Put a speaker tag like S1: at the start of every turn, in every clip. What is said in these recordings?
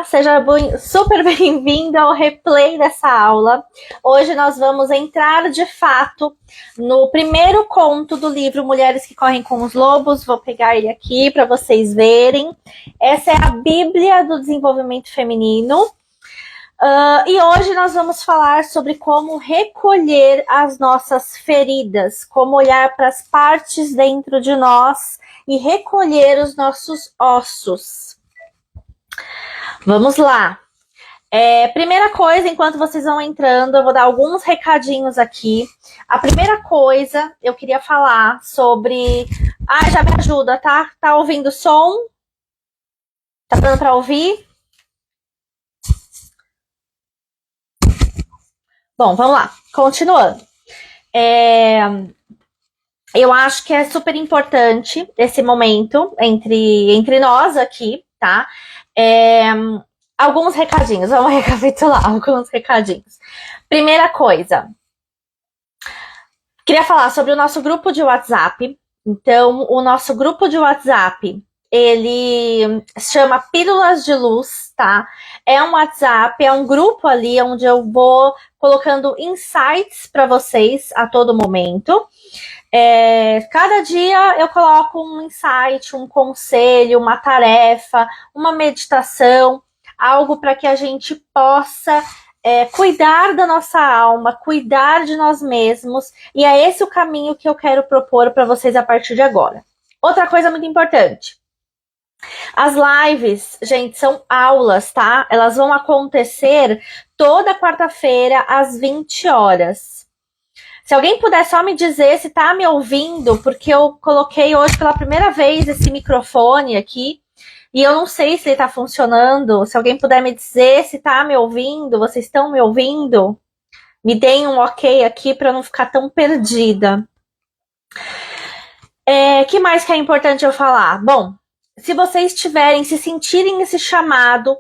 S1: Seja super bem-vindo ao replay dessa aula. Hoje nós vamos entrar de fato no primeiro conto do livro Mulheres que Correm com os Lobos. Vou pegar ele aqui para vocês verem. Essa é a Bíblia do Desenvolvimento Feminino. E hoje nós vamos falar sobre como recolher as nossas feridas, como olhar para as partes dentro de nós e recolher os nossos ossos. Vamos lá. Primeira coisa, enquanto vocês vão entrando, eu vou dar alguns recadinhos aqui. A primeira coisa, eu queria falar sobre... já me ajuda, tá? Tá ouvindo o som? Tá dando para ouvir? Bom, vamos lá. Continuando. Eu acho que é super importante esse momento entre nós aqui, tá? Alguns recadinhos, vamos recapitular alguns recadinhos. Primeira coisa, queria falar sobre o nosso grupo de WhatsApp. Então, o nosso grupo de WhatsApp, ele se chama Pílulas de Luz, tá? É um WhatsApp, é um grupo ali onde eu vou colocando insights para vocês a todo momento. Cada dia eu coloco um insight, um conselho, uma tarefa, uma meditação, algo para que a gente possa cuidar da nossa alma, cuidar de nós mesmos, e é esse o caminho que eu quero propor para vocês a partir de agora. Outra coisa muito importante, as lives, gente, são aulas, tá? Elas vão acontecer toda quarta-feira às 20 horas. Se alguém puder só me dizer se tá me ouvindo, porque eu coloquei hoje pela primeira vez esse microfone aqui, e eu não sei se ele tá funcionando. Se alguém puder me dizer se tá me ouvindo, vocês estão me ouvindo? Me deem um ok aqui para não ficar tão perdida. Que mais que é importante eu falar? Bom, se vocês se sentirem esse chamado,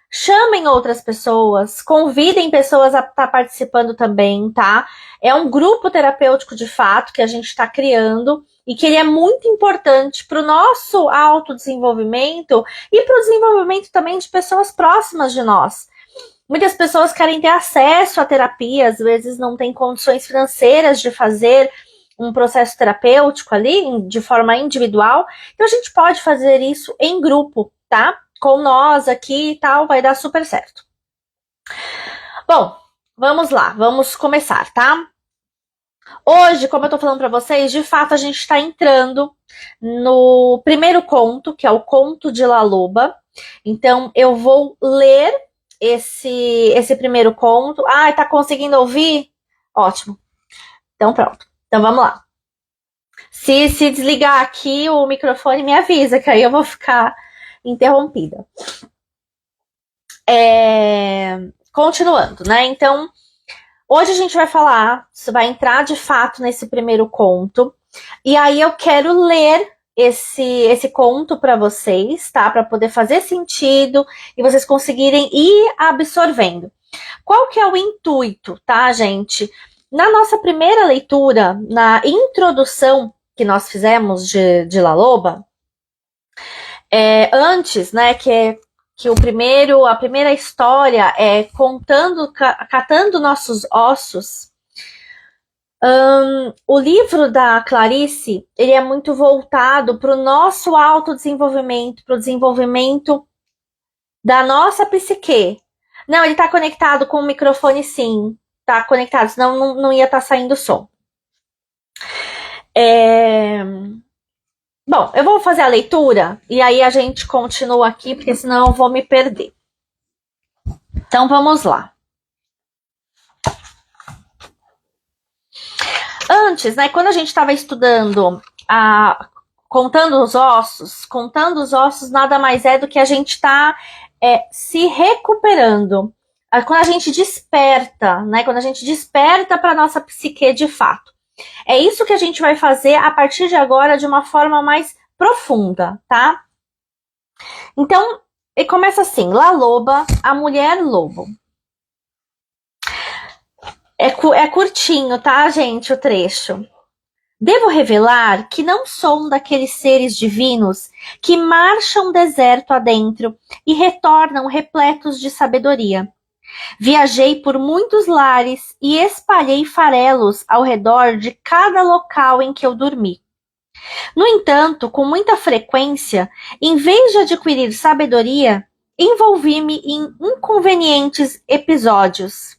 S1: chamem outras pessoas, convidem pessoas a estar participando também, tá? É um grupo terapêutico de fato que a gente está criando e que ele é muito importante para o nosso autodesenvolvimento e para o desenvolvimento também de pessoas próximas de nós. Muitas pessoas querem ter acesso à terapia, às vezes não têm condições financeiras de fazer um processo terapêutico ali, de forma individual, então a gente pode fazer isso em grupo, tá? Com nós aqui e tal, vai dar super certo. Bom, vamos lá, vamos começar, tá? Hoje, como eu tô falando para vocês, de fato a gente está entrando no primeiro conto, que é o Conto de La Loba. Então, eu vou ler esse primeiro conto. Tá conseguindo ouvir? Ótimo. Então, pronto. Então, vamos lá. Se desligar aqui o microfone, me avisa, que aí eu vou ficar interrompida. Continuando, né? Então, hoje a gente vai falar, vai entrar de fato nesse primeiro conto, e aí eu quero ler esse conto para vocês, tá? Para poder fazer sentido e vocês conseguirem ir absorvendo. Qual que é o intuito, tá, gente? Na nossa primeira leitura, na introdução que nós fizemos de La Loba, antes, né, que a primeira história é catando nossos ossos. O livro da Clarice, ele é muito voltado para o nosso autodesenvolvimento, para o desenvolvimento da nossa psique. Não, ele está conectado com o microfone, sim. Está conectado, senão não ia estar saindo som. Bom, eu vou fazer a leitura e aí a gente continua aqui, porque senão eu vou me perder. Então, vamos lá. Antes, né, quando a gente estava estudando contando os ossos nada mais é do que a gente está se recuperando. Quando a gente desperta, né, quando a gente desperta para a nossa psique de fato. É isso que a gente vai fazer a partir de agora de uma forma mais profunda, tá? Então, e começa assim, La Loba, a mulher lobo. É curtinho, tá, gente, o trecho. Devo revelar que não sou um daqueles seres divinos que marcham deserto adentro e retornam repletos de sabedoria. Viajei por muitos lares e espalhei farelos ao redor de cada local em que eu dormi. No entanto, com muita frequência, em vez de adquirir sabedoria, envolvi-me em inconvenientes episódios.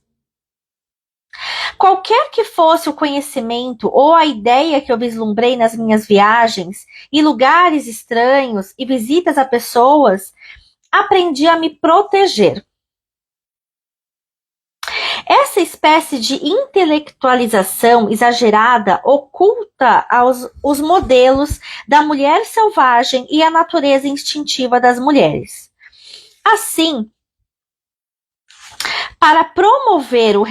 S1: Qualquer que fosse o conhecimento ou a ideia que eu vislumbrei nas minhas viagens, e lugares estranhos e visitas a pessoas, aprendi a me proteger. Essa espécie de intelectualização exagerada oculta os modelos da mulher selvagem e a natureza instintiva das mulheres. Assim, para promover o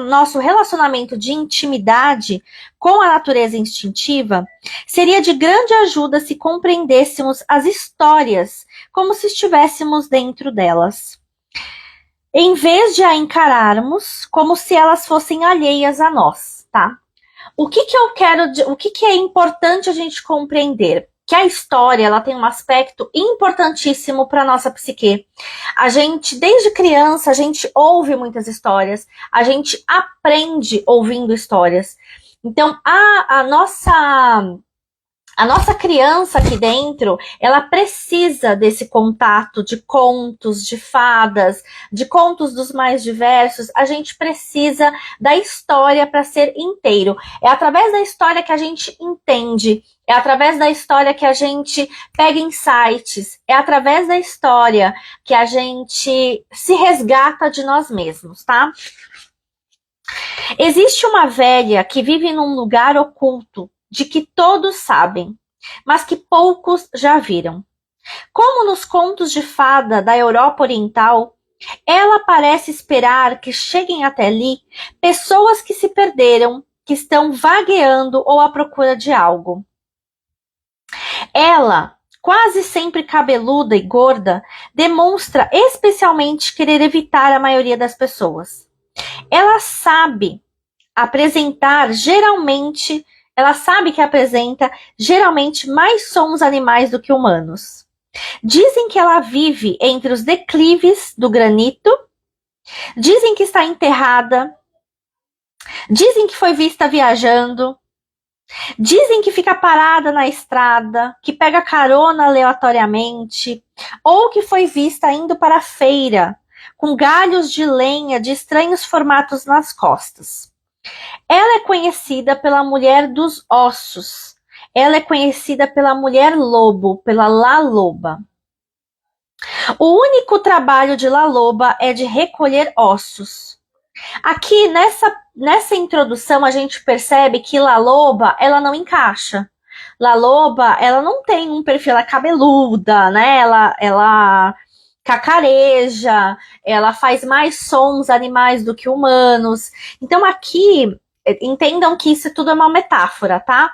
S1: nosso relacionamento de intimidade com a natureza instintiva, seria de grande ajuda se compreendêssemos as histórias como se estivéssemos dentro delas, em vez de a encararmos como se elas fossem alheias a nós, tá? O que é importante a gente compreender? Que a história, ela tem um aspecto importantíssimo para nossa psique. A gente, desde criança, a gente ouve muitas histórias, a gente aprende ouvindo histórias. Então, a nossa criança aqui dentro, ela precisa desse contato de contos, de fadas, de contos dos mais diversos. A gente precisa da história para ser inteiro. É através da história que a gente entende, é através da história que a gente pega insights, é através da história que a gente se resgata de nós mesmos, tá? Existe uma velha que vive num lugar oculto, de que todos sabem, mas que poucos já viram. Como nos contos de fada da Europa Oriental, ela parece esperar que cheguem até ali pessoas que se perderam, que estão vagueando ou à procura de algo. Ela, quase sempre cabeluda e gorda, demonstra especialmente querer evitar a maioria das pessoas. Ela sabe que apresenta geralmente mais sons animais do que humanos. Dizem que ela vive entre os declives do granito, dizem que está enterrada, dizem que foi vista viajando, dizem que fica parada na estrada, que pega carona aleatoriamente, ou que foi vista indo para a feira, com galhos de lenha de estranhos formatos nas costas. Ela é conhecida pela mulher dos ossos. Ela é conhecida pela mulher lobo, pela La Loba. O único trabalho de La Loba é de recolher ossos. Aqui, nessa introdução, a gente percebe que La Loba, ela não encaixa. La Loba, ela não tem um perfil, ela é cabeluda, né? Ela cacareja, ela faz mais sons animais do que humanos. Então aqui, entendam que isso tudo é uma metáfora, tá?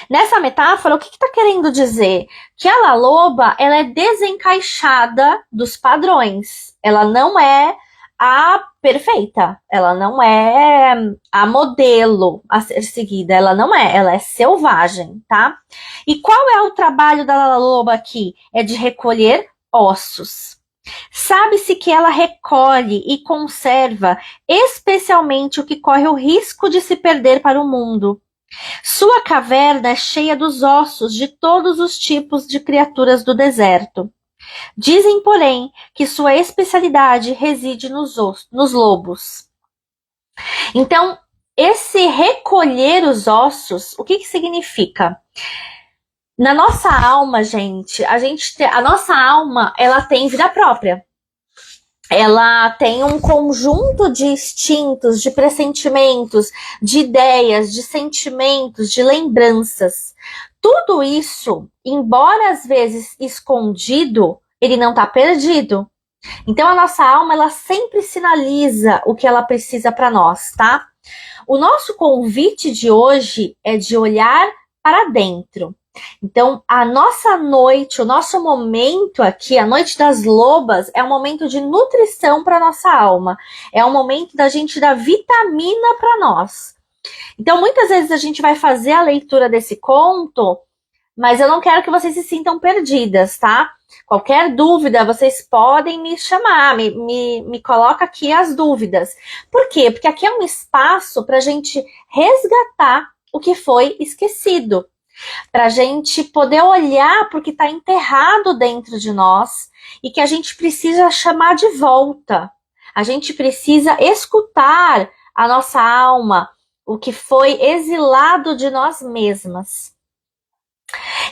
S1: Nessa metáfora, o que está querendo dizer? Que a La Loba, ela é desencaixada dos padrões. Ela não é a perfeita. Ela não é a modelo a ser seguida. Ela não é. Ela é selvagem, tá? E qual é o trabalho da La Loba aqui? É de recolher ossos. Sabe-se que ela recolhe e conserva especialmente o que corre o risco de se perder para o mundo. Sua caverna é cheia dos ossos de todos os tipos de criaturas do deserto. Dizem, porém, que sua especialidade reside nos lobos. Então, esse recolher os ossos, o que significa? Na nossa alma, gente, a nossa alma, ela tem vida própria. Ela tem um conjunto de instintos, de pressentimentos, de ideias, de sentimentos, de lembranças. Tudo isso, embora às vezes escondido, ele não está perdido. Então a nossa alma, ela sempre sinaliza o que ela precisa para nós, tá? O nosso convite de hoje é de olhar para dentro. Então, a nossa noite, o nosso momento aqui, a noite das lobas, é um momento de nutrição para nossa alma. É um momento da gente dar vitamina para nós. Então, muitas vezes a gente vai fazer a leitura desse conto, mas eu não quero que vocês se sintam perdidas, tá? Qualquer dúvida, vocês podem me chamar, me coloca aqui as dúvidas. Por quê? Porque aqui é um espaço para a gente resgatar o que foi esquecido, para a gente poder olhar para o que está enterrado dentro de nós e que a gente precisa chamar de volta. A gente precisa escutar a nossa alma, o que foi exilado de nós mesmas.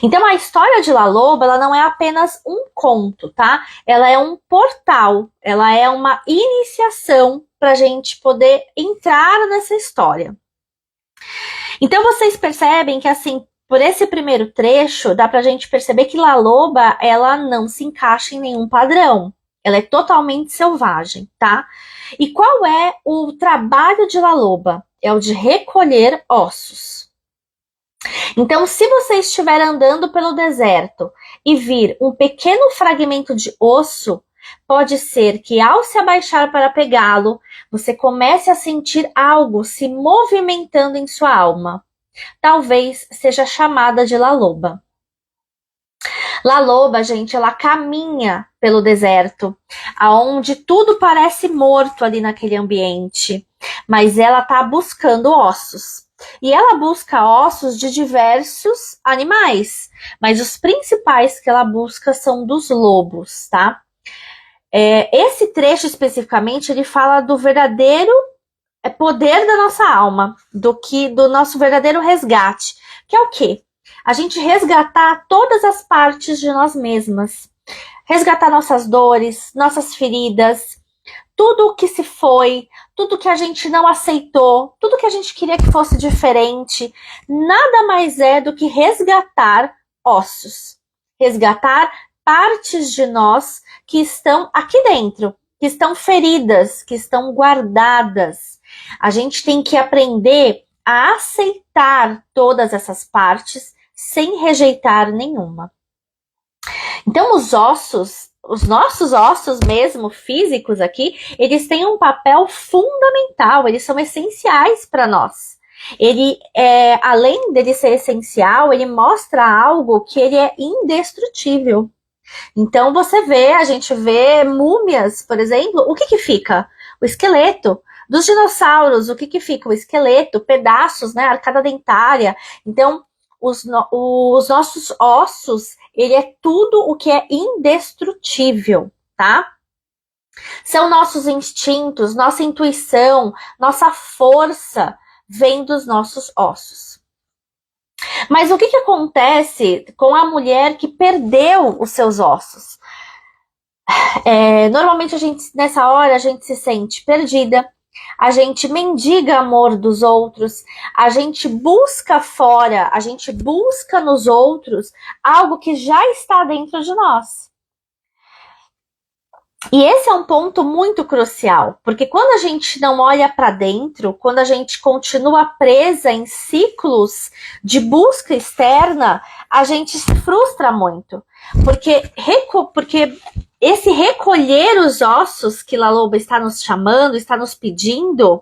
S1: Então, a história de La Loba, ela não é apenas um conto, tá? Ela é um portal, ela é uma iniciação para a gente poder entrar nessa história. Então, vocês percebem que, assim, por esse primeiro trecho, dá pra gente perceber que La Loba, ela não se encaixa em nenhum padrão. Ela é totalmente selvagem, tá? E qual é o trabalho de La Loba? É o de recolher ossos. Então, se você estiver andando pelo deserto e vir um pequeno fragmento de osso, pode ser que ao se abaixar para pegá-lo, você comece a sentir algo se movimentando em sua alma. Talvez seja chamada de La Loba. La Loba, gente, ela caminha pelo deserto, aonde tudo parece morto ali naquele ambiente, mas ela está buscando ossos. E ela busca ossos de diversos animais, mas os principais que ela busca são dos lobos, tá? Esse trecho especificamente, ele fala do verdadeiro poder da nossa alma, do nosso verdadeiro resgate, que é o quê? A gente resgatar todas as partes de nós mesmas, resgatar nossas dores, nossas feridas, tudo o que se foi, tudo que a gente não aceitou, tudo que a gente queria que fosse diferente, nada mais é do que resgatar ossos, resgatar partes de nós que estão aqui dentro, que estão feridas, que estão guardadas. A gente tem que aprender a aceitar todas essas partes sem rejeitar nenhuma. Então, os nossos ossos mesmo, físicos aqui, eles têm um papel fundamental, eles são essenciais para nós. Ele, além dele ser essencial, ele mostra algo que ele é indestrutível. Então, a gente vê múmias, por exemplo, o que fica? O esqueleto. Dos dinossauros, o que fica? O esqueleto, pedaços, né? Arcada dentária. Então, os nossos ossos, ele é tudo o que é indestrutível, tá? São nossos instintos, nossa intuição, nossa força vem dos nossos ossos. Mas o que acontece com a mulher que perdeu os seus ossos? Normalmente nessa hora a gente se sente perdida, a gente mendiga amor dos outros, a gente busca fora, a gente busca nos outros algo que já está dentro de nós. E esse é um ponto muito crucial, porque quando a gente não olha para dentro, quando a gente continua presa em ciclos de busca externa, a gente se frustra muito, porque esse recolher os ossos que La Loba está nos chamando, está nos pedindo,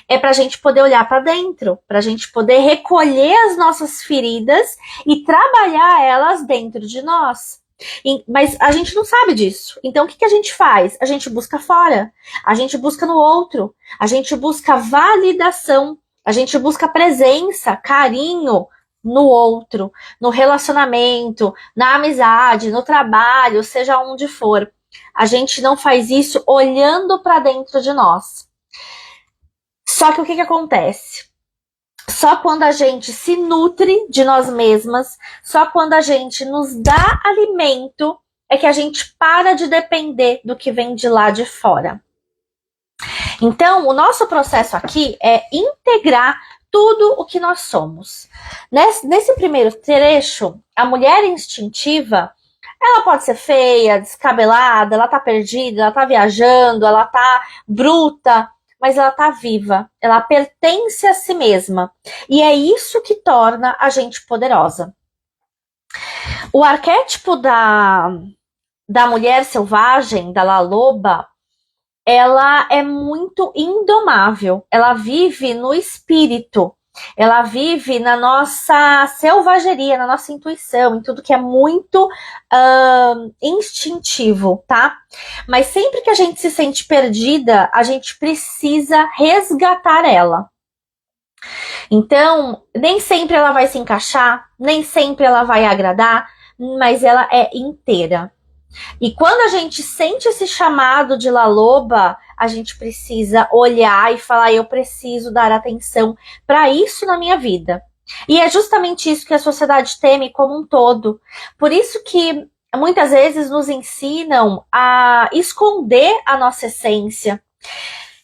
S1: é para a gente poder olhar para dentro, para a gente poder recolher as nossas feridas e trabalhar elas dentro de nós. Mas a gente não sabe disso. Então, o que a gente faz? A gente busca fora, a gente busca no outro, a gente busca validação, a gente busca presença, carinho no outro, no relacionamento, na amizade, no trabalho, seja onde for. A gente não faz isso olhando para dentro de nós. Só que o que acontece? Só quando a gente se nutre de nós mesmas, só quando a gente nos dá alimento, é que a gente para de depender do que vem de lá de fora. Então, o nosso processo aqui é integrar tudo o que nós somos. Nesse primeiro trecho, a mulher instintiva, ela pode ser feia, descabelada, ela tá perdida, ela tá viajando, ela tá bruta, mas ela tá viva, ela pertence a si mesma. E é isso que torna a gente poderosa. O arquétipo da mulher selvagem, da La Loba, ela é muito indomável. Ela vive no espírito. Ela vive na nossa selvageria, na nossa intuição, em tudo que é muito instintivo, tá? Mas sempre que a gente se sente perdida, a gente precisa resgatar ela. Então, nem sempre ela vai se encaixar, nem sempre ela vai agradar, mas ela é inteira. E quando a gente sente esse chamado de La Loba, a gente precisa olhar e falar: eu preciso dar atenção para isso na minha vida. E é justamente isso que a sociedade teme como um todo. Por isso que muitas vezes nos ensinam a esconder a nossa essência.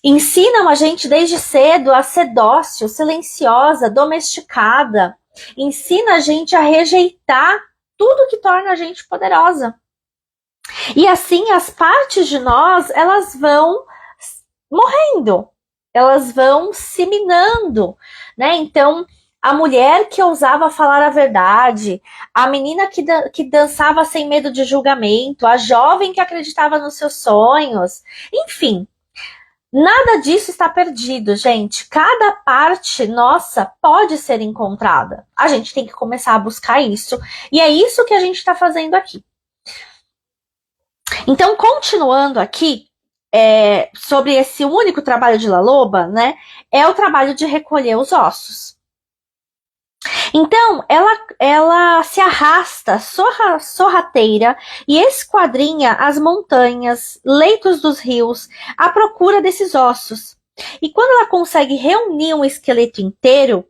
S1: Ensinam a gente desde cedo a ser dócil, silenciosa, domesticada. Ensina a gente a rejeitar tudo que torna a gente poderosa. E assim as partes de nós, elas vão morrendo, elas vão se minando, né? Então, a mulher que ousava falar a verdade, a menina que dançava sem medo de julgamento, a jovem que acreditava nos seus sonhos, enfim, nada disso está perdido, gente. Cada parte nossa pode ser encontrada. A gente tem que começar a buscar isso, e é isso que a gente está fazendo aqui. Então, continuando aqui, sobre esse único trabalho de La Loba, né, é o trabalho de recolher os ossos. Então, ela se arrasta sorrateira e esquadrinha as montanhas, leitos dos rios, à procura desses ossos. E quando ela consegue reunir um esqueleto inteiro,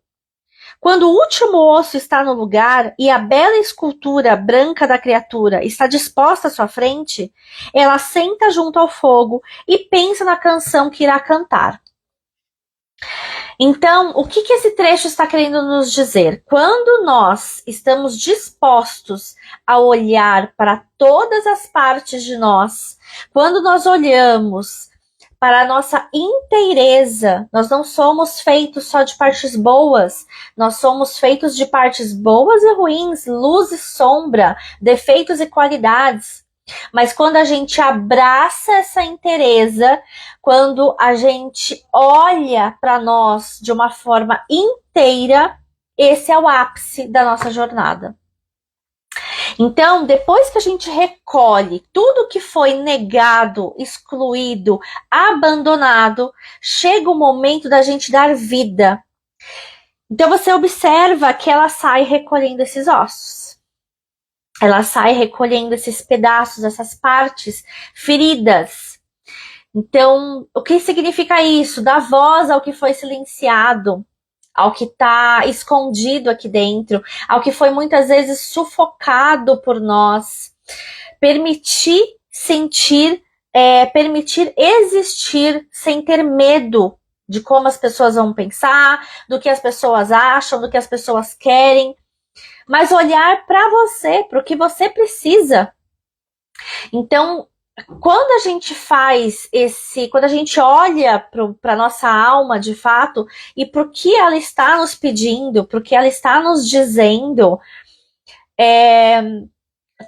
S1: quando o último osso está no lugar e a bela escultura branca da criatura está disposta à sua frente, ela senta junto ao fogo e pensa na canção que irá cantar. Então, o que esse trecho está querendo nos dizer? Quando nós estamos dispostos a olhar para todas as partes de nós, quando nós olhamos para a nossa inteireza, nós não somos feitos só de partes boas, nós somos feitos de partes boas e ruins, luz e sombra, defeitos e qualidades. Mas quando a gente abraça essa inteireza, quando a gente olha para nós de uma forma inteira, esse é o ápice da nossa jornada. Então, depois que a gente recolhe tudo que foi negado, excluído, abandonado, chega o momento da gente dar vida. Então, você observa que ela sai recolhendo esses ossos. Ela sai recolhendo esses pedaços, essas partes feridas. Então, o que significa isso? Dar voz ao que foi silenciado, ao que está escondido aqui dentro, ao que foi muitas vezes sufocado por nós. Permitir sentir, permitir existir sem ter medo de como as pessoas vão pensar, do que as pessoas acham, do que as pessoas querem, mas olhar para você, para o que você precisa. Então, quando a gente quando a gente olha para nossa alma de fato e para o que ela está nos pedindo, para o que ela está nos dizendo,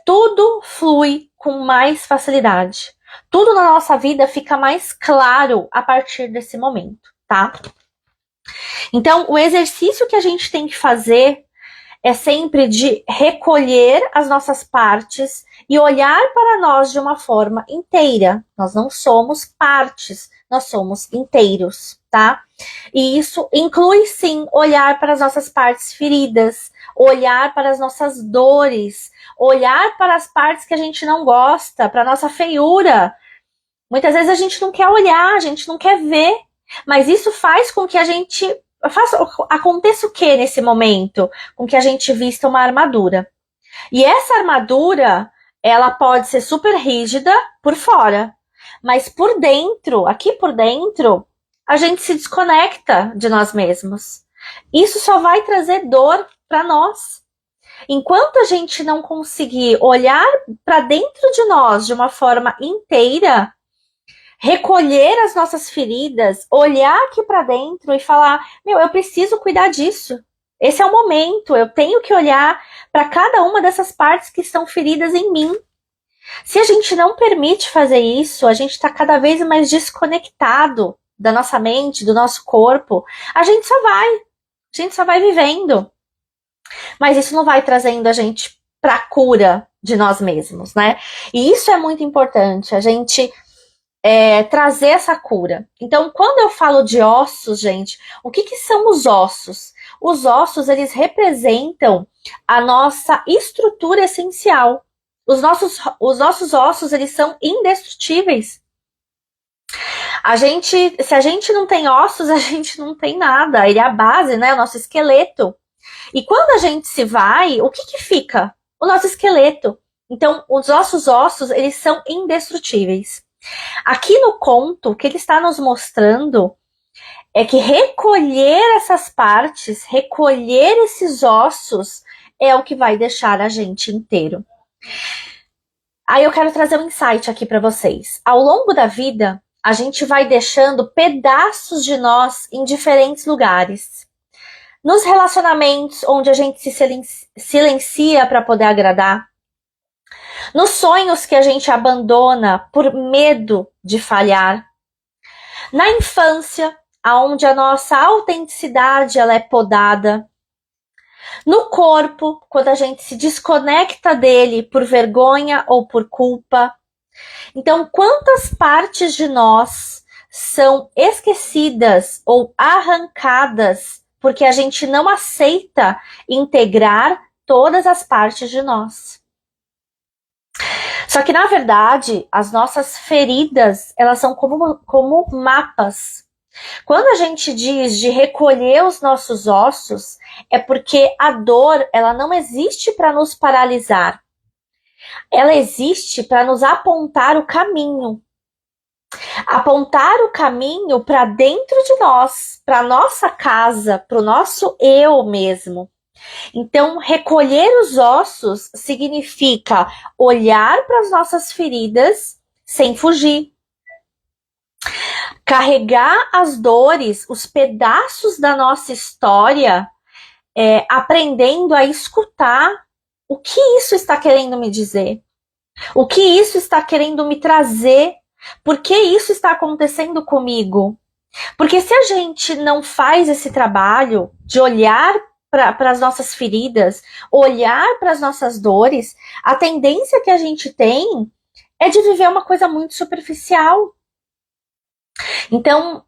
S1: tudo flui com mais facilidade. Tudo na nossa vida fica mais claro a partir desse momento, tá? Então, o exercício que a gente tem que fazer é sempre de recolher as nossas partes e olhar para nós de uma forma inteira. Nós não somos partes, nós somos inteiros, tá? E isso inclui, sim, olhar para as nossas partes feridas, olhar para as nossas dores, olhar para as partes que a gente não gosta, para a nossa feiura. Muitas vezes a gente não quer olhar, a gente não quer ver, mas isso faz com que a gente aconteça o que nesse momento? Com que a gente vista uma armadura. E essa armadura, ela pode ser super rígida por fora, mas por dentro, aqui por dentro, a gente se desconecta de nós mesmos. Isso só vai trazer dor para nós. Enquanto a gente não conseguir olhar para dentro de nós de uma forma inteira, recolher as nossas feridas, olhar aqui para dentro e falar: meu, eu preciso cuidar disso. Esse é o momento, eu tenho que olhar para cada uma dessas partes que estão feridas em mim. Se a gente não permite fazer isso, a gente está cada vez mais desconectado da nossa mente, do nosso corpo. A gente só vai vivendo. Mas isso não vai trazendo a gente para a cura de nós mesmos, né? E isso é muito importante, a gente trazer essa cura. Então, quando eu falo de ossos, gente, o que são os ossos? Os ossos, eles representam a nossa estrutura essencial. Os nossos ossos, eles são indestrutíveis. Se a gente não tem ossos, a gente não tem nada. Ele é a base, né? O nosso esqueleto. E quando a gente se vai, o que fica? O nosso esqueleto. Então, os nossos ossos, eles são indestrutíveis. Aqui no conto, o que ele está nos mostrando é que recolher essas partes, recolher esses ossos, é o que vai deixar a gente inteiro. Aí eu quero trazer um insight aqui para vocês. Ao longo da vida, a gente vai deixando pedaços de nós em diferentes lugares. Nos relacionamentos, onde a gente se silencia para poder agradar. Nos sonhos que a gente abandona por medo de falhar. Na infância, onde a nossa autenticidade ela é podada. No corpo, quando a gente se desconecta dele por vergonha ou por culpa. Então, quantas partes de nós são esquecidas ou arrancadas porque a gente não aceita integrar todas as partes de nós? Só que, na verdade, as nossas feridas, elas são como mapas. Quando a gente diz de recolher os nossos ossos, é porque a dor, ela não existe para nos paralisar. Ela existe para nos apontar o caminho. Apontar o caminho para dentro de nós, para nossa casa, para o nosso eu mesmo. Então, recolher os ossos significa olhar para as nossas feridas sem fugir. Carregar as dores, os pedaços da nossa história, aprendendo a escutar o que isso está querendo me dizer, o que isso está querendo me trazer, por que isso está acontecendo comigo. Porque se a gente não faz esse trabalho de olhar para as nossas feridas, olhar para as nossas dores, a tendência que a gente tem é de viver uma coisa muito superficial. Então,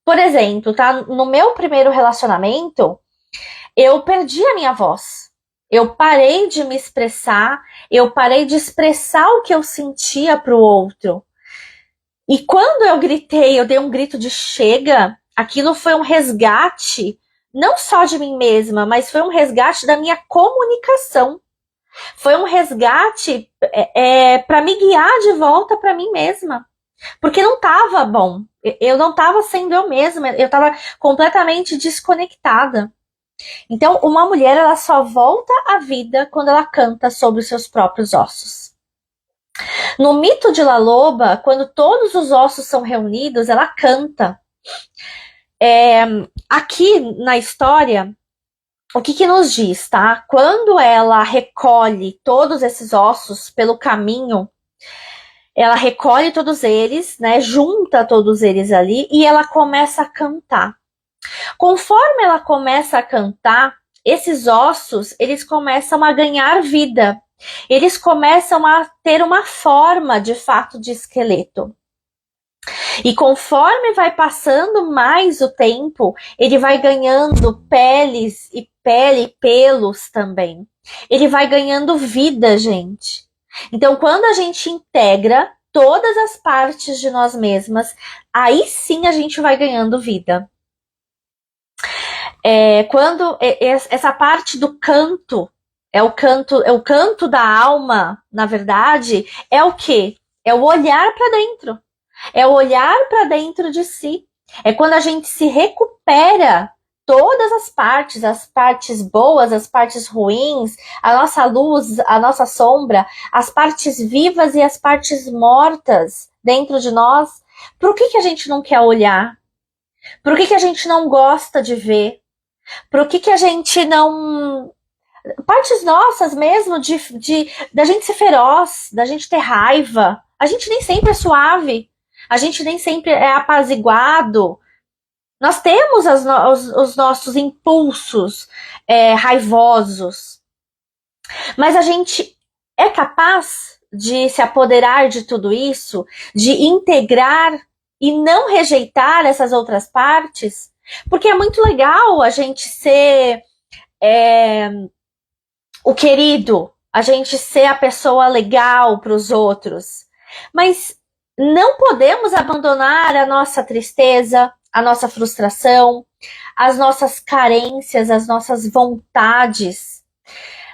S1: por exemplo, tá? No meu primeiro relacionamento, eu perdi a minha voz. Eu parei de me expressar, eu parei de expressar o que eu sentia para o outro. E quando eu gritei, eu dei um grito de chega, aquilo foi um resgate, não só de mim mesma, mas foi um resgate da minha comunicação. Foi um resgate para me guiar de volta para mim mesma. Porque não estava bom. Eu não estava sendo eu mesma. Eu estava completamente desconectada. Então, uma mulher, ela só volta à vida quando ela canta sobre os seus próprios ossos. No mito de La Loba, quando todos os ossos são reunidos, ela canta. Aqui na história, o que nos diz, tá? Quando ela recolhe todos esses ossos pelo caminho, ela recolhe todos eles, né? Junta todos eles ali e ela começa a cantar. Conforme ela começa a cantar, esses ossos, eles começam a ganhar vida. Eles começam a ter uma forma, de fato, de esqueleto. E conforme vai passando mais o tempo, ele vai ganhando peles e pelos também. Ele vai ganhando vida, gente. Então, quando a gente integra todas as partes de nós mesmas, aí sim a gente vai ganhando vida. Quando essa parte do canto, é o canto da alma, na verdade, é o quê? É o olhar para dentro. É o olhar para dentro de si. É quando a gente se recupera todas as partes boas, as partes ruins, a nossa luz, a nossa sombra, as partes vivas e as partes mortas dentro de nós. Por que a gente não quer olhar? Por que a gente não gosta de ver? Por que a gente não partes nossas mesmo, da gente ser feroz, da gente ter raiva. A gente nem sempre é suave, a gente nem sempre é apaziguado. Nós temos os nossos impulsos raivosos, mas a gente é capaz de se apoderar de tudo isso, de integrar e não rejeitar essas outras partes, porque é muito legal a gente ser o querido, a gente ser a pessoa legal para os outros, mas não podemos abandonar a nossa tristeza, a nossa frustração, as nossas carências, as nossas vontades.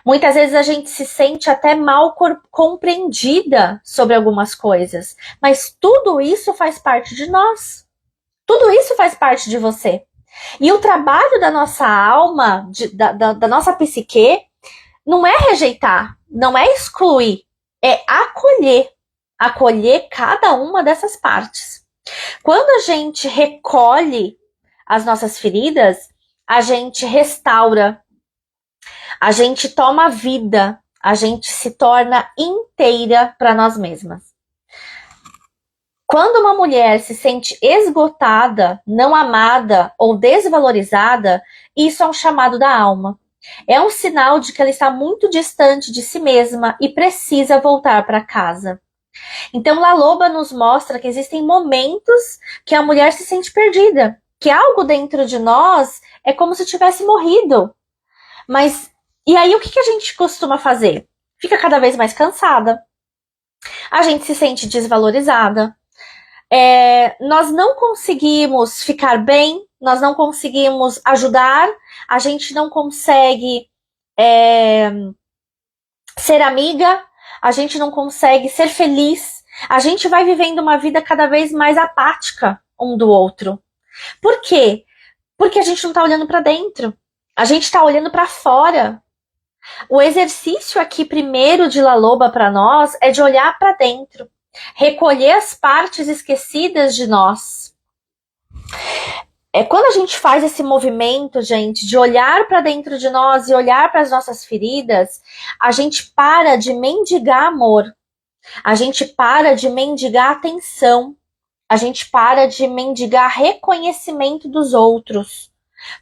S1: Muitas vezes a gente se sente até mal compreendida sobre algumas coisas, mas tudo isso faz parte de nós. Tudo isso faz parte de você. E o trabalho da nossa alma, da nossa psique, não é rejeitar, não é excluir, é acolher. Acolher cada uma dessas partes. Quando a gente recolhe as nossas feridas, a gente restaura, a gente toma vida, a gente se torna inteira para nós mesmas. Quando uma mulher se sente esgotada, não amada ou desvalorizada, isso é um chamado da alma. É um sinal de que ela está muito distante de si mesma e precisa voltar para casa. Então, La Loba nos mostra que existem momentos que a mulher se sente perdida, que algo dentro de nós é como se tivesse morrido. Mas, e aí o que a gente costuma fazer? Fica cada vez mais cansada, a gente se sente desvalorizada, nós não conseguimos ficar bem, nós não conseguimos ajudar, a gente não consegue ser amiga, a gente não consegue ser feliz, a gente vai vivendo uma vida cada vez mais apática um do outro. Por quê? Porque a gente não está olhando para dentro, a gente está olhando para fora. O exercício aqui primeiro de La Loba para nós é de olhar para dentro, recolher as partes esquecidas de nós. Quando a gente faz esse movimento, gente, de olhar para dentro de nós e olhar para as nossas feridas, a gente para de mendigar amor, a gente para de mendigar atenção, a gente para de mendigar reconhecimento dos outros.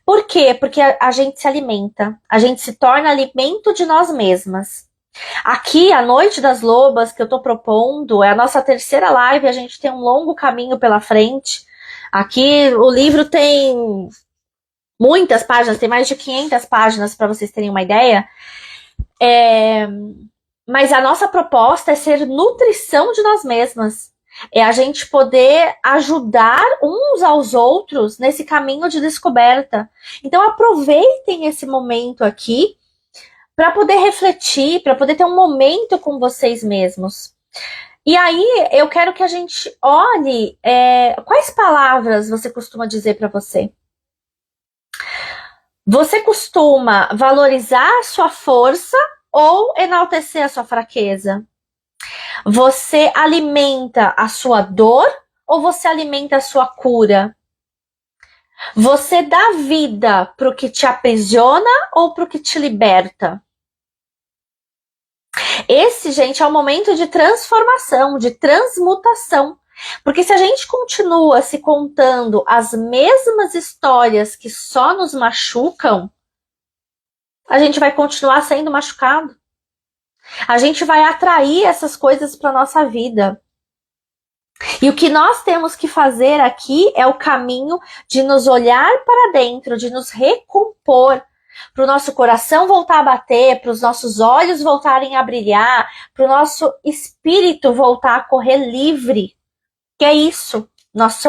S1: Por quê? Porque a gente se alimenta, a gente se torna alimento de nós mesmas. Aqui, a Noite das Lobas, que eu tô propondo, é a nossa terceira live, a gente tem um longo caminho pela frente. Aqui o livro tem muitas páginas, tem mais de 500 páginas para vocês terem uma ideia. Mas a nossa proposta é ser nutrição de nós mesmas. É a gente poder ajudar uns aos outros nesse caminho de descoberta. Então aproveitem esse momento aqui para poder refletir, para poder ter um momento com vocês mesmos. E aí, eu quero que a gente olhe quais palavras você costuma dizer para você. Você costuma valorizar a sua força ou enaltecer a sua fraqueza? Você alimenta a sua dor ou você alimenta a sua cura? Você dá vida para o que te aprisiona ou para o que te liberta? Esse, gente, é um momento de transformação, de transmutação. Porque se a gente continua se contando as mesmas histórias que só nos machucam, a gente vai continuar sendo machucado. A gente vai atrair essas coisas para nossa vida. E o que nós temos que fazer aqui é o caminho de nos olhar para dentro, de nos recompor, para o nosso coração voltar a bater, para os nossos olhos voltarem a brilhar, para o nosso espírito voltar a correr livre. Que é isso. Nós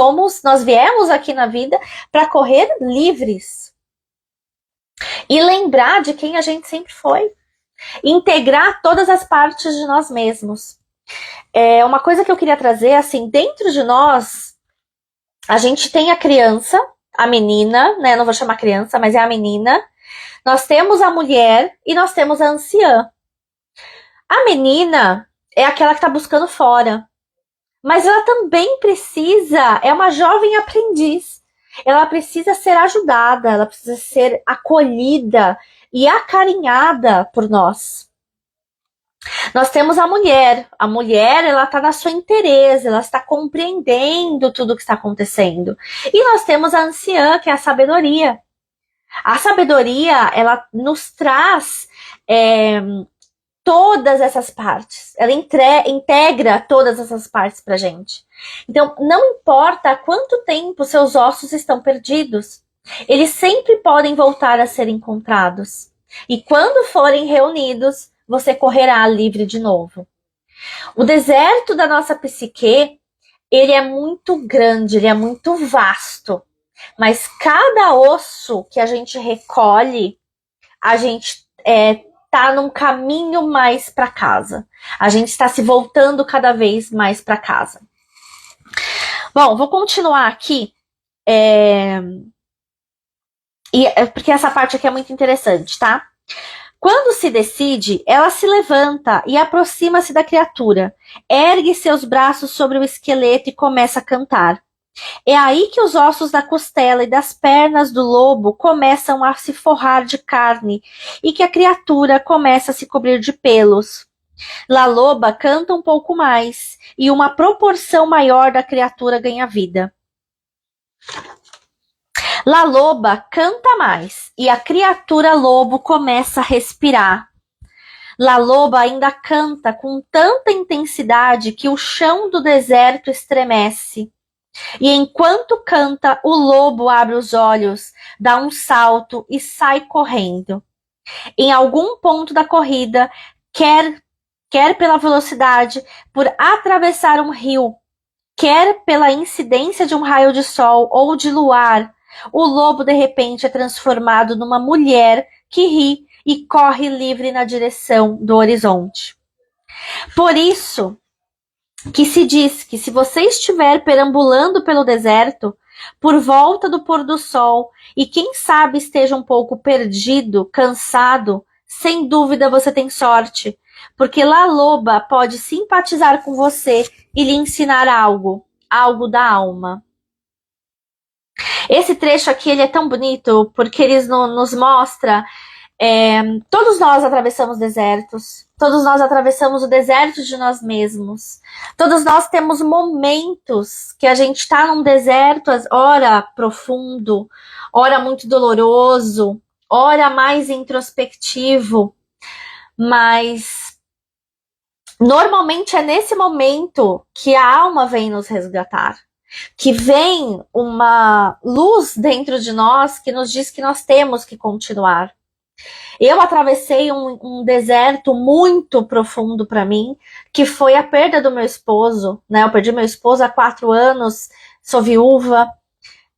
S1: viemos aqui na vida para correr livres. E lembrar de quem a gente sempre foi. Integrar todas as partes de nós mesmos. Uma coisa que eu queria trazer, assim, dentro de nós, a gente tem a criança, a menina, né? Não vou chamar criança, mas é a menina. Nós temos a mulher e nós temos a anciã. A menina é aquela que está buscando fora. Mas ela também é uma jovem aprendiz. Ela precisa ser ajudada, ela precisa ser acolhida e acarinhada por nós. Nós temos a mulher, ela está na sua inteireza, ela está compreendendo tudo o que está acontecendo. E nós temos a anciã, que é a sabedoria. A sabedoria, ela nos traz todas essas partes, ela integra todas essas partes pra gente. Então, não importa quanto tempo seus ossos estão perdidos, eles sempre podem voltar a ser encontrados. E quando forem reunidos, você correrá livre de novo. O deserto da nossa psique, ele é muito grande, ele é muito vasto. Mas cada osso que a gente recolhe, a gente tá num caminho mais para casa. A gente está se voltando cada vez mais para casa. Bom, vou continuar aqui. Porque essa parte aqui é muito interessante, tá? Quando se decide, ela se levanta e aproxima-se da criatura, ergue seus braços sobre o esqueleto e começa a cantar. É aí que os ossos da costela e das pernas do lobo começam a se forrar de carne e que a criatura começa a se cobrir de pelos. La Loba canta um pouco mais e uma proporção maior da criatura ganha vida. La Loba canta mais e a criatura lobo começa a respirar. La Loba ainda canta com tanta intensidade que o chão do deserto estremece. E enquanto canta, o lobo abre os olhos, dá um salto e sai correndo. Em algum ponto da corrida, quer pela velocidade, por atravessar um rio, quer pela incidência de um raio de sol ou de luar, o lobo de repente é transformado numa mulher que ri e corre livre na direção do horizonte. Por isso que se diz que se você estiver perambulando pelo deserto, por volta do pôr do sol, e quem sabe esteja um pouco perdido, cansado, sem dúvida você tem sorte, porque La Loba pode simpatizar com você e lhe ensinar algo da alma. Esse trecho aqui ele é tão bonito porque ele nos mostra todos nós atravessamos desertos, todos nós atravessamos o deserto de nós mesmos, todos nós temos momentos que a gente está num deserto, ora profundo, ora muito doloroso, ora mais introspectivo, mas normalmente é nesse momento que a alma vem nos resgatar, que vem uma luz dentro de nós que nos diz que nós temos que continuar. Eu atravessei um deserto muito profundo para mim, que foi a perda do meu esposo, né? Eu perdi meu esposo há 4 anos, sou viúva.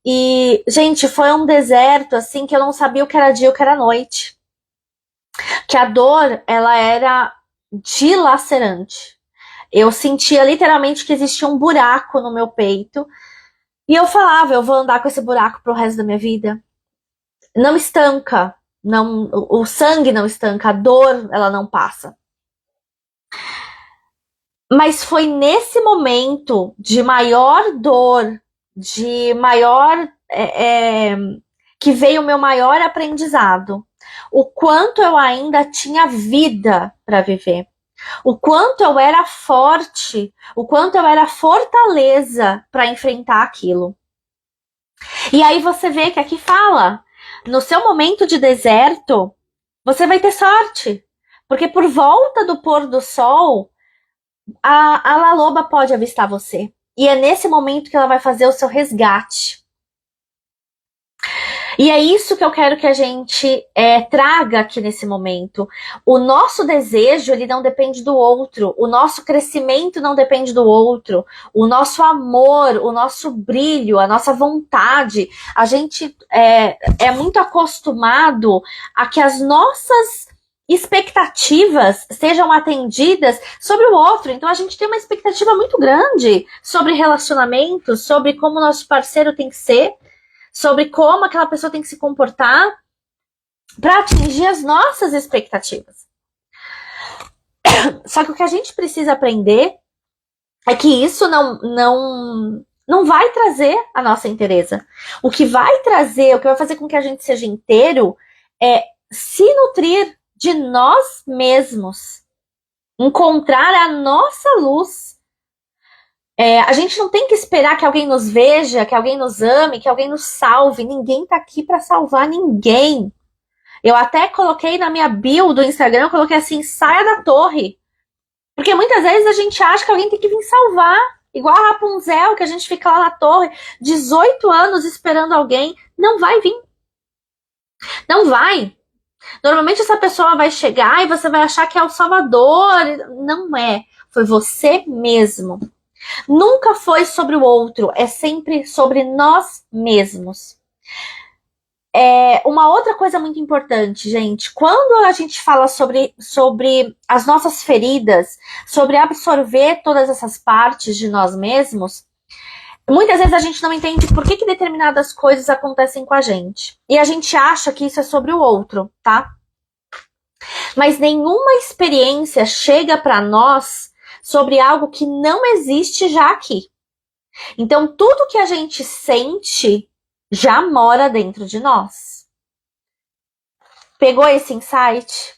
S1: E, gente, foi um deserto, assim, que eu não sabia o que era dia e o que era noite. Que a dor, ela era dilacerante. Eu sentia literalmente que existia um buraco no meu peito. E eu falava, eu vou andar com esse buraco pro resto da minha vida. Não estanca. Não, o sangue não estanca, a dor ela não passa. Mas foi nesse momento de maior dor, de maior que veio o meu maior aprendizado. O quanto eu ainda tinha vida para viver. O quanto eu era forte, o quanto eu era fortaleza para enfrentar aquilo. E aí você vê que aqui fala, no seu momento de deserto, você vai ter sorte. Porque por volta do pôr do sol, a La Loba pode avistar você. E é nesse momento que ela vai fazer o seu resgate. E é isso que eu quero que a gente traga aqui nesse momento. O nosso desejo, ele não depende do outro. O nosso crescimento não depende do outro. O nosso amor, o nosso brilho, a nossa vontade. A gente é muito acostumado a que as nossas expectativas sejam atendidas sobre o outro. Então a gente tem uma expectativa muito grande sobre relacionamento, sobre como o nosso parceiro tem que ser, sobre como aquela pessoa tem que se comportar para atingir as nossas expectativas. Só que o que a gente precisa aprender é que isso não vai trazer a nossa inteireza. O que vai trazer, o que vai fazer com que a gente seja inteiro é se nutrir de nós mesmos, encontrar a nossa luz. A gente não tem que esperar que alguém nos veja, que alguém nos ame, que alguém nos salve. Ninguém tá aqui para salvar ninguém. Eu até coloquei na minha bio do Instagram, eu coloquei assim, saia da torre. Porque muitas vezes a gente acha que alguém tem que vir salvar. Igual a Rapunzel, que a gente fica lá na torre, 18 anos esperando alguém. Não vai vir. Não vai. Normalmente essa pessoa vai chegar e você vai achar que é o salvador. Não é. Foi você mesmo. Nunca foi sobre o outro. É sempre sobre nós mesmos. Uma outra coisa muito importante, gente, quando a gente fala sobre as nossas feridas, sobre absorver todas essas partes de nós mesmos, muitas vezes a gente não entende por que determinadas coisas acontecem com a gente. E a gente acha que isso é sobre o outro, tá? Mas nenhuma experiência chega para nós sobre algo que não existe já aqui. Então, tudo que a gente sente já mora dentro de nós. Pegou esse insight?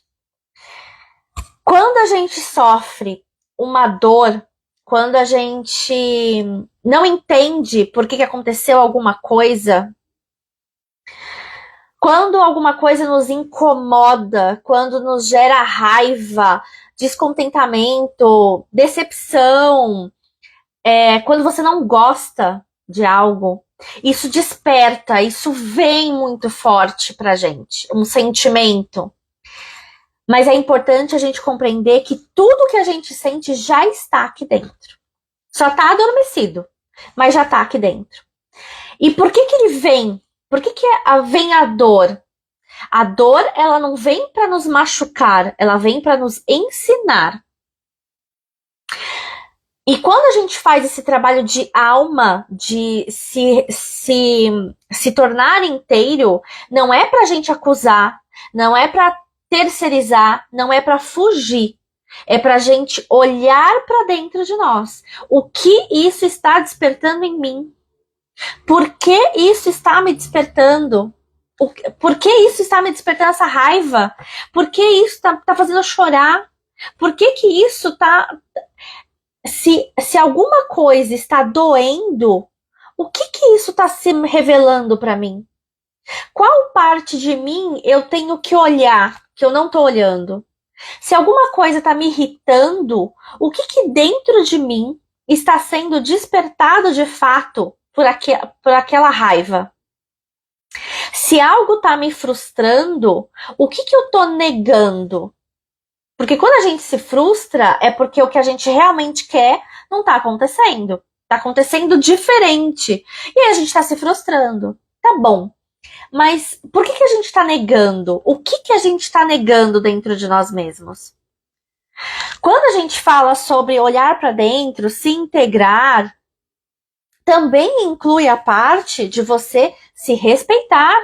S1: Quando a gente sofre uma dor, quando a gente não entende por que aconteceu alguma coisa, quando alguma coisa nos incomoda, quando nos gera raiva, descontentamento, decepção, quando você não gosta de algo, isso desperta, isso vem muito forte pra gente, um sentimento. Mas é importante a gente compreender que tudo que a gente sente já está aqui dentro. Só tá adormecido, mas já tá aqui dentro. E por que ele vem? Por que vem a dor? A dor, ela não vem para nos machucar, ela vem para nos ensinar. E quando a gente faz esse trabalho de alma, de se tornar inteiro, não é pra gente acusar, não é pra terceirizar, não é pra fugir. É pra gente olhar pra dentro de nós. O que isso está despertando em mim? Por que isso está me despertando? Por que isso está me despertando essa raiva? Por que isso tá fazendo eu chorar? Por que isso tá... Se alguma coisa está doendo, o que isso está se revelando para mim? Qual parte de mim eu tenho que olhar que eu não estou olhando? Se alguma coisa está me irritando, o que dentro de mim está sendo despertado de fato por aquela raiva? Se algo está me frustrando, o que eu estou negando? Porque quando a gente se frustra, é porque o que a gente realmente quer não tá acontecendo. Tá acontecendo diferente. E aí a gente tá se frustrando. Tá bom. Mas por que a gente tá negando? O que a gente tá negando dentro de nós mesmos? Quando a gente fala sobre olhar para dentro, se integrar, também inclui a parte de você se respeitar,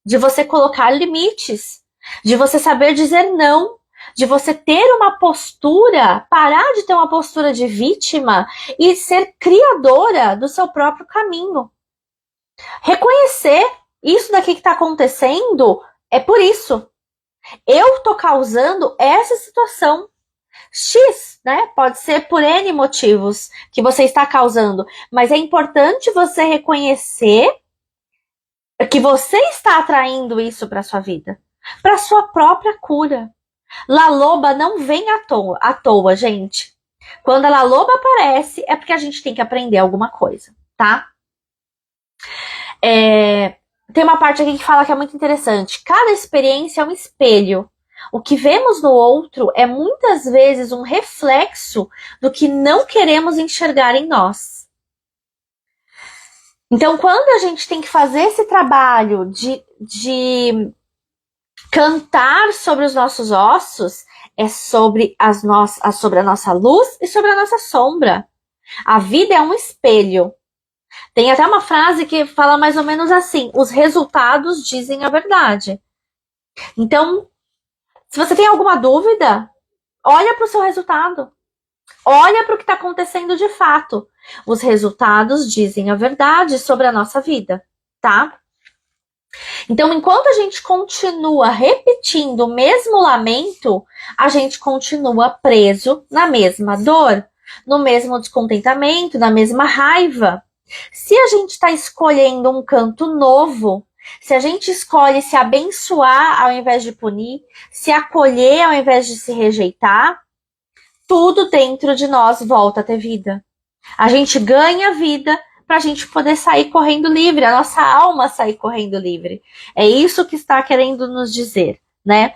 S1: de você colocar limites, de você saber dizer não, de você ter uma postura, parar de ter uma postura de vítima e ser criadora do seu próprio caminho. Reconhecer isso daqui que está acontecendo é por isso. Eu tô causando essa situação. X, né? Pode ser por N motivos que você está causando, mas é importante você reconhecer que você está atraindo isso para sua vida, para sua própria cura. La Loba não vem à toa, gente. Quando a La Loba aparece, é porque a gente tem que aprender alguma coisa, tá? Tem uma parte aqui que fala que é muito interessante. Cada experiência é um espelho. O que vemos no outro é muitas vezes um reflexo do que não queremos enxergar em nós. Então, quando a gente tem que fazer esse trabalho de cantar sobre os nossos ossos, é sobre sobre a nossa luz e sobre a nossa sombra. A vida é um espelho. Tem até uma frase que fala mais ou menos assim: os resultados dizem a verdade. Então, se você tem alguma dúvida, olha para o seu resultado. Olha para o que está acontecendo de fato. Os resultados dizem a verdade sobre a nossa vida, tá? Então, enquanto a gente continua repetindo o mesmo lamento, a gente continua preso na mesma dor, no mesmo descontentamento, na mesma raiva. Se a gente está escolhendo um canto novo, se a gente escolhe se abençoar ao invés de punir, se acolher ao invés de se rejeitar, tudo dentro de nós volta a ter vida. A gente ganha vida para a gente poder sair correndo livre, a nossa alma sair correndo livre. É isso que está querendo nos dizer, né?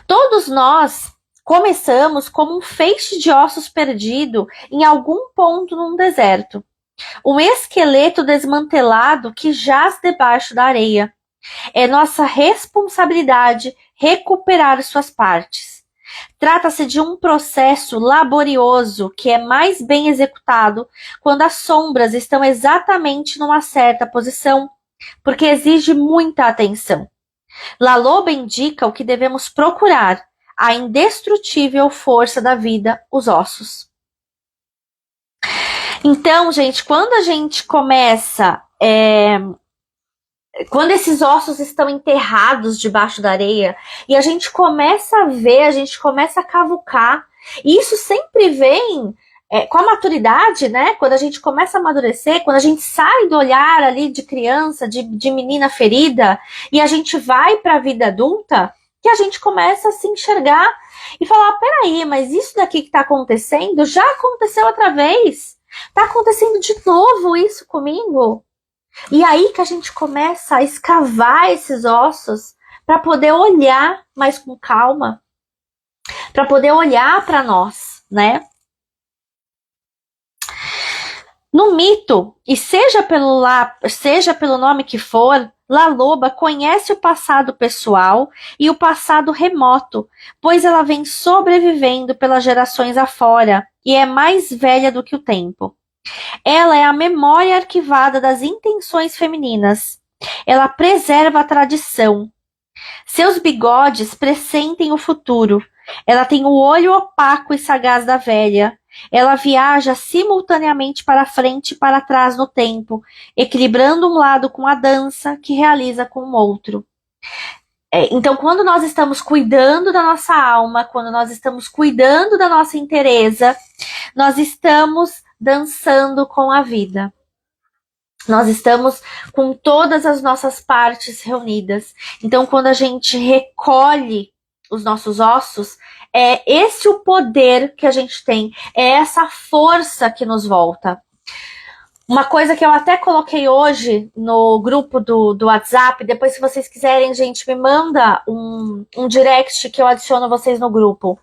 S1: Todos nós começamos como um feixe de ossos perdido em algum ponto num deserto. Um esqueleto desmantelado que jaz debaixo da areia. É nossa responsabilidade recuperar suas partes. Trata-se de um processo laborioso que é mais bem executado quando as sombras estão exatamente numa certa posição, porque exige muita atenção. Laloba indica o que devemos procurar, a indestrutível força da vida, os ossos. Então, gente, quando a gente começa... Quando esses ossos estão enterrados debaixo da areia e a gente começa a ver, a gente começa a cavucar, e isso sempre vem com a maturidade, né? Quando a gente começa a amadurecer, quando a gente sai do olhar ali de criança, de menina ferida, e a gente vai para a vida adulta, que a gente começa a se enxergar e falar, peraí, mas isso daqui que está acontecendo já aconteceu outra vez. Está acontecendo de novo isso comigo? E aí que a gente começa a escavar esses ossos para poder olhar mais com calma, para poder olhar para nós, né? No mito, e seja pelo nome que for, Laloba conhece o passado pessoal e o passado remoto, pois ela vem sobrevivendo pelas gerações afora e é mais velha do que o tempo. Ela é a memória arquivada das intenções femininas. Ela preserva a tradição. Seus bigodes pressentem o futuro. Ela tem o olho opaco e sagaz da velha. Ela viaja simultaneamente para frente e para trás no tempo, equilibrando um lado com a dança que realiza com o outro. Então, quando nós estamos cuidando da nossa alma, quando nós estamos cuidando da nossa inteireza, nós estamos dançando com a vida. Nós estamos com todas as nossas partes reunidas. Então, quando a gente recolhe os nossos ossos, é esse o poder que a gente tem, é essa força que nos volta. Uma coisa que eu até coloquei hoje no grupo do WhatsApp, depois se vocês quiserem, gente, me manda um direct que eu adiciono vocês no grupo.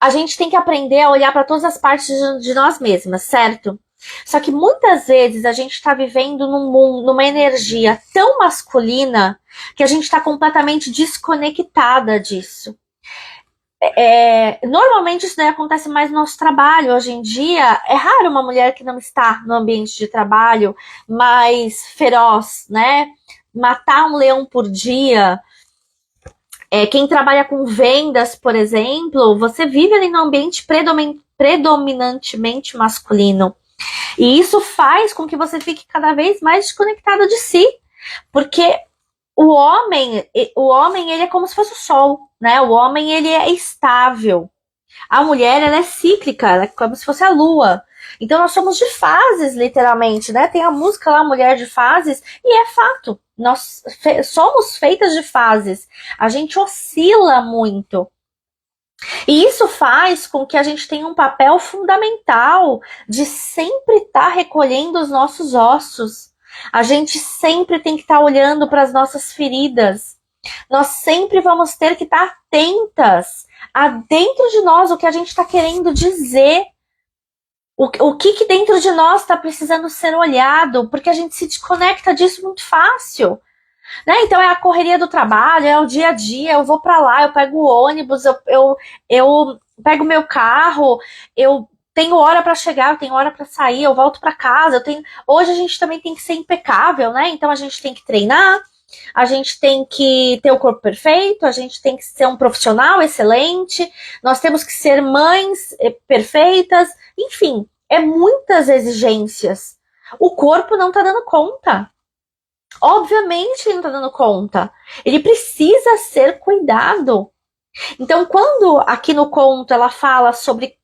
S1: A gente tem que aprender a olhar para todas as partes de nós mesmas, certo? Só que muitas vezes a gente está vivendo num mundo, numa energia tão masculina que a gente está completamente desconectada disso. Normalmente isso daí acontece mais no nosso trabalho. Hoje em dia é raro uma mulher que não está no ambiente de trabalho mais feroz, né? Matar um leão por dia. Quem trabalha com vendas, por exemplo, você vive ali num ambiente predominantemente masculino. E isso faz com que você fique cada vez mais desconectado de si. Porque o homem ele é como se fosse o sol, né? O homem, ele é estável. A mulher, ela é cíclica, ela é como se fosse a lua. Então, nós somos de fases, literalmente, né? Tem a música lá, Mulher de Fases, e é fato. Nós somos feitas de fases. A gente oscila muito. E isso faz com que a gente tenha um papel fundamental de sempre estar recolhendo os nossos ossos. A gente sempre tem que estar olhando para as nossas feridas. Nós sempre vamos ter que estar atentas a dentro de nós o que a gente está querendo dizer. O que dentro de nós está precisando ser olhado, porque a gente se desconecta disso muito fácil. Né? Então é a correria do trabalho, é o dia a dia, eu vou para lá, eu pego o ônibus, eu pego meu carro, eu tenho hora para chegar, eu tenho hora para sair, eu volto para casa, hoje a gente também tem que ser impecável, né? Então a gente tem que treinar, a gente tem que ter o corpo perfeito, a gente tem que ser um profissional excelente, nós temos que ser mães perfeitas, enfim, muitas exigências. O corpo não tá dando conta. Obviamente ele não tá dando conta. Ele precisa ser cuidado. Então, quando aqui no conto ela fala sobre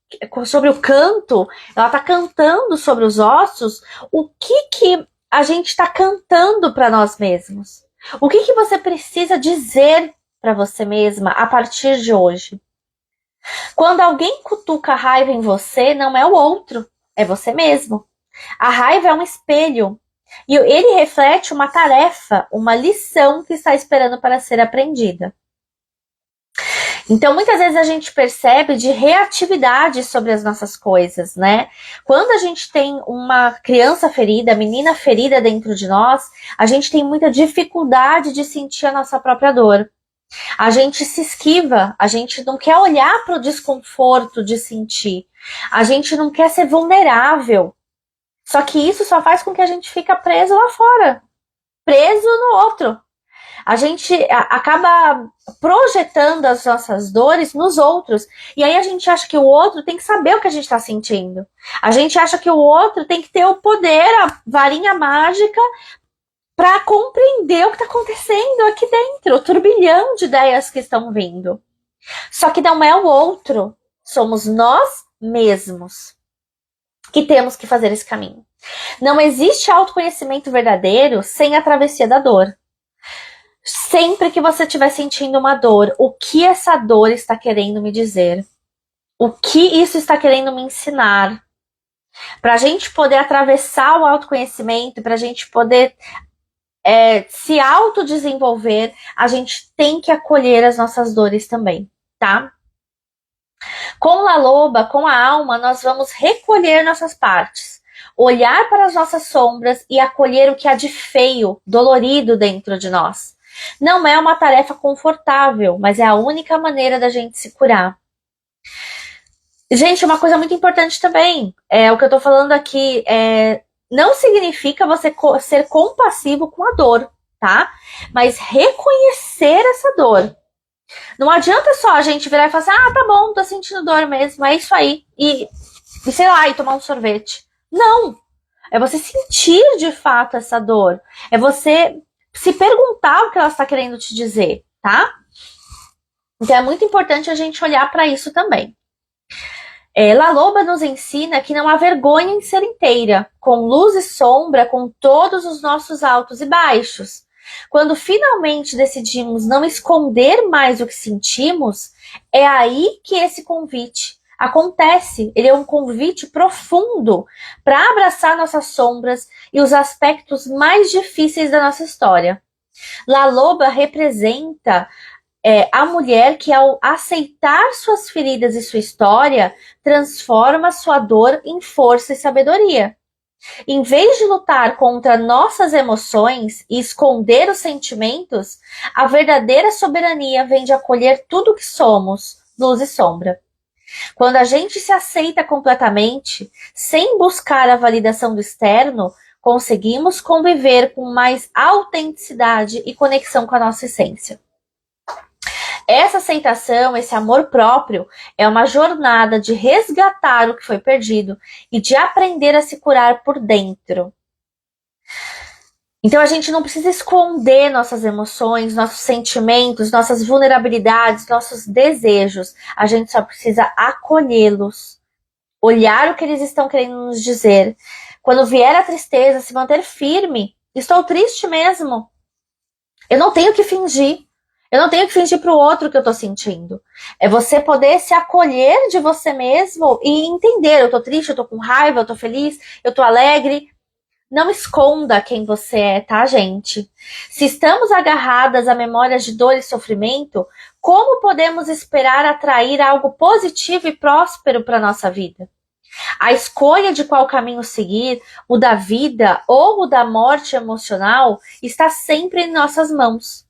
S1: o canto, ela tá cantando sobre os ossos, o que a gente está cantando para nós mesmos? O que você precisa dizer para você mesma a partir de hoje? Quando alguém cutuca a raiva em você, não é o outro, é você mesmo. A raiva é um espelho e ele reflete uma tarefa, uma lição que está esperando para ser aprendida. Então, muitas vezes a gente percebe de reatividade sobre as nossas coisas, né? Quando a gente tem uma criança ferida, menina ferida dentro de nós, a gente tem muita dificuldade de sentir a nossa própria dor. A gente se esquiva, a gente não quer olhar para o desconforto de sentir. A gente não quer ser vulnerável. Só que isso só faz com que a gente fique preso lá fora, preso no outro. A gente acaba projetando as nossas dores nos outros. E aí a gente acha que o outro tem que saber o que a gente está sentindo. A gente acha que o outro tem que ter o poder, a varinha mágica, para compreender o que está acontecendo aqui dentro, o turbilhão de ideias que estão vindo. Só que não é o outro, somos nós mesmos que temos que fazer esse caminho. Não existe autoconhecimento verdadeiro sem a travessia da dor. Sempre que você estiver sentindo uma dor, o que essa dor está querendo me dizer? O que isso está querendo me ensinar? Para a gente poder atravessar o autoconhecimento, para a gente poder se autodesenvolver, a gente tem que acolher as nossas dores também, tá? Com La Loba, com a alma, nós vamos recolher nossas partes, olhar para as nossas sombras e acolher o que há de feio, dolorido dentro de nós. Não é uma tarefa confortável, mas é a única maneira da gente se curar. Gente, uma coisa muito importante também, o que eu tô falando aqui, não significa você ser compassivo com a dor, tá? Mas reconhecer essa dor. Não adianta só a gente virar e falar assim, tá bom, tô sentindo dor mesmo, é isso aí. E sei lá, e tomar um sorvete. Não! É você sentir de fato essa dor. É você se perguntar o que ela está querendo te dizer, tá? Então é muito importante a gente olhar para isso também. La Loba nos ensina que não há vergonha em ser inteira, com luz e sombra, com todos os nossos altos e baixos. Quando finalmente decidimos não esconder mais o que sentimos, é aí que esse convite acontece. Ele é um convite profundo para abraçar nossas sombras e os aspectos mais difíceis da nossa história. La Loba representa a mulher que, ao aceitar suas feridas e sua história, transforma sua dor em força e sabedoria. Em vez de lutar contra nossas emoções e esconder os sentimentos, a verdadeira soberania vem de acolher tudo o que somos, luz e sombra. Quando a gente se aceita completamente, sem buscar a validação do externo, conseguimos conviver com mais autenticidade e conexão com a nossa essência. Essa aceitação, esse amor próprio, é uma jornada de resgatar o que foi perdido e de aprender a se curar por dentro. Então a gente não precisa esconder nossas emoções, nossos sentimentos, nossas vulnerabilidades, nossos desejos. A gente só precisa acolhê-los, olhar o que eles estão querendo nos dizer. Quando vier a tristeza, se manter firme. Estou triste mesmo. Eu não tenho que fingir. Eu não tenho que fingir para o outro que eu tô sentindo. É você poder se acolher de você mesmo e entender. Eu tô triste, eu tô com raiva, eu tô feliz, eu tô alegre. Não esconda quem você é, tá, gente? Se estamos agarradas a memórias de dor e sofrimento, como podemos esperar atrair algo positivo e próspero para nossa vida? A escolha de qual caminho seguir, o da vida ou o da morte emocional, está sempre em nossas mãos.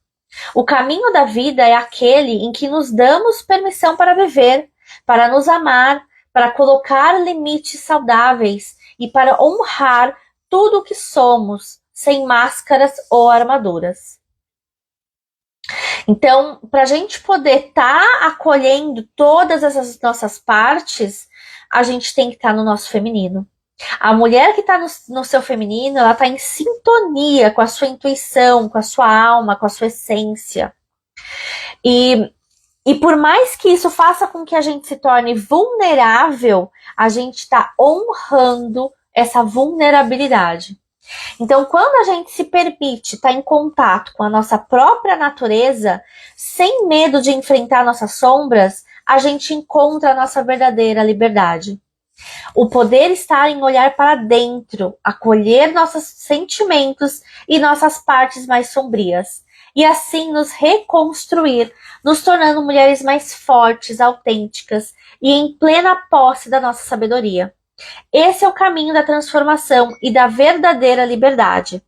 S1: O caminho da vida é aquele em que nos damos permissão para viver, para nos amar, para colocar limites saudáveis e para honrar tudo o que somos, sem máscaras ou armaduras. Então, para a gente poder estar acolhendo todas essas nossas partes, a gente tem que estar no nosso feminino. A mulher que está no seu feminino, ela está em sintonia com a sua intuição, com a sua alma, com a sua essência. E por mais que isso faça com que a gente se torne vulnerável, a gente está honrando essa vulnerabilidade. Então, quando a gente se permite estar em contato com a nossa própria natureza, sem medo de enfrentar nossas sombras, a gente encontra a nossa verdadeira liberdade. O poder está em olhar para dentro, acolher nossos sentimentos e nossas partes mais sombrias, e assim nos reconstruir, nos tornando mulheres mais fortes, autênticas e em plena posse da nossa sabedoria. Esse é o caminho da transformação e da verdadeira liberdade.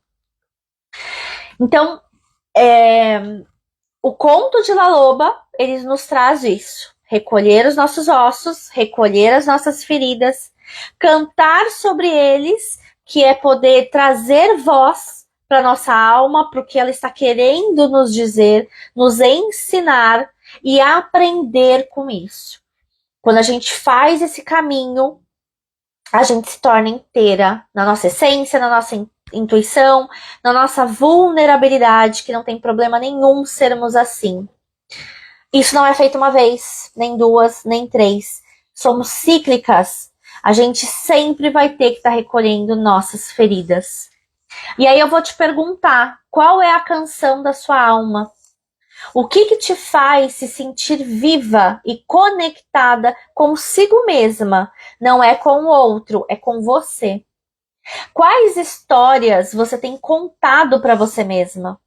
S1: Então, o conto de La Loba, ele nos traz isso. Recolher os nossos ossos, recolher as nossas feridas, cantar sobre eles, que é poder trazer voz para nossa alma, para o que ela está querendo nos dizer, nos ensinar e aprender com isso. Quando a gente faz esse caminho, a gente se torna inteira na nossa essência, na nossa intuição, na nossa vulnerabilidade, que não tem problema nenhum sermos assim. Isso não é feito uma vez, nem duas, nem três. Somos cíclicas. A gente sempre vai ter que estar recolhendo nossas feridas. E aí eu vou te perguntar, qual é a canção da sua alma? O que te faz se sentir viva e conectada consigo mesma? Não é com o outro, é com você. Quais histórias você tem contado para você mesma?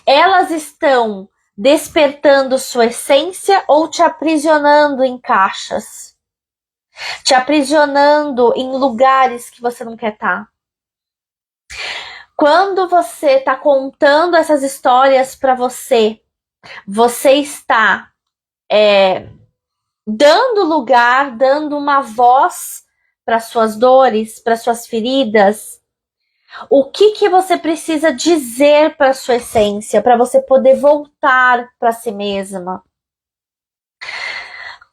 S1: Elas estão despertando sua essência ou te aprisionando em caixas? Te aprisionando em lugares que você não quer estar? Quando você está contando essas histórias para você, você está dando lugar, dando uma voz para suas dores, para suas feridas. O que você precisa dizer para sua essência, para você poder voltar para si mesma?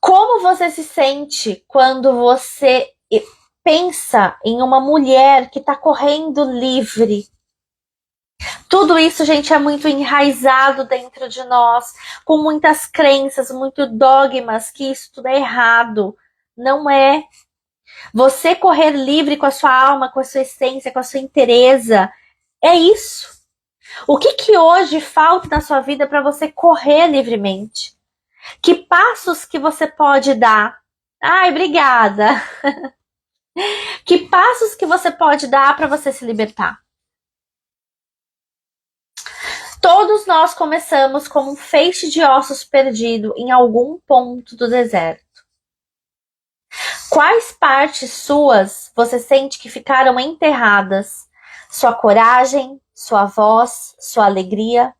S1: Como você se sente quando você pensa em uma mulher que está correndo livre? Tudo isso, gente, é muito enraizado dentro de nós, com muitas crenças, muitos dogmas, que isso tudo é errado. Não é. Você correr livre com a sua alma, com a sua essência, com a sua inteireza, é isso. O que hoje falta na sua vida para você correr livremente? Que passos que você pode dar? Ai, obrigada. Que passos que você pode dar para você se libertar? Todos nós começamos como um feixe de ossos perdido em algum ponto do deserto. Quais partes suas você sente que ficaram enterradas? Sua coragem, sua voz, sua alegria?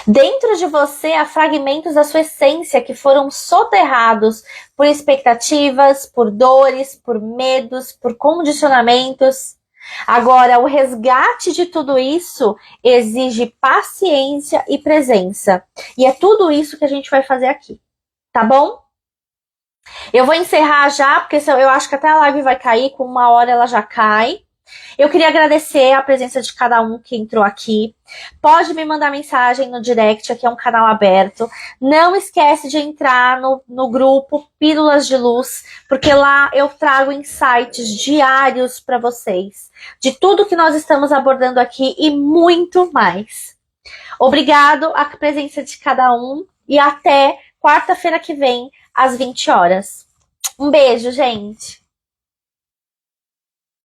S1: Dentro de você há fragmentos da sua essência que foram soterrados por expectativas, por dores, por medos, por condicionamentos. Agora, o resgate de tudo isso exige paciência e presença. E é tudo isso que a gente vai fazer aqui, tá bom? Eu vou encerrar já, porque eu acho que até a live vai cair, com 1 hora ela já cai. Eu queria agradecer a presença de cada um que entrou aqui. Pode me mandar mensagem no direct, aqui é um canal aberto. Não esquece de entrar no grupo Pílulas de Luz, porque lá eu trago insights diários para vocês, de tudo que nós estamos abordando aqui e muito mais. Obrigado à presença de cada um e até quarta-feira que vem, às 20 horas. Um beijo, gente!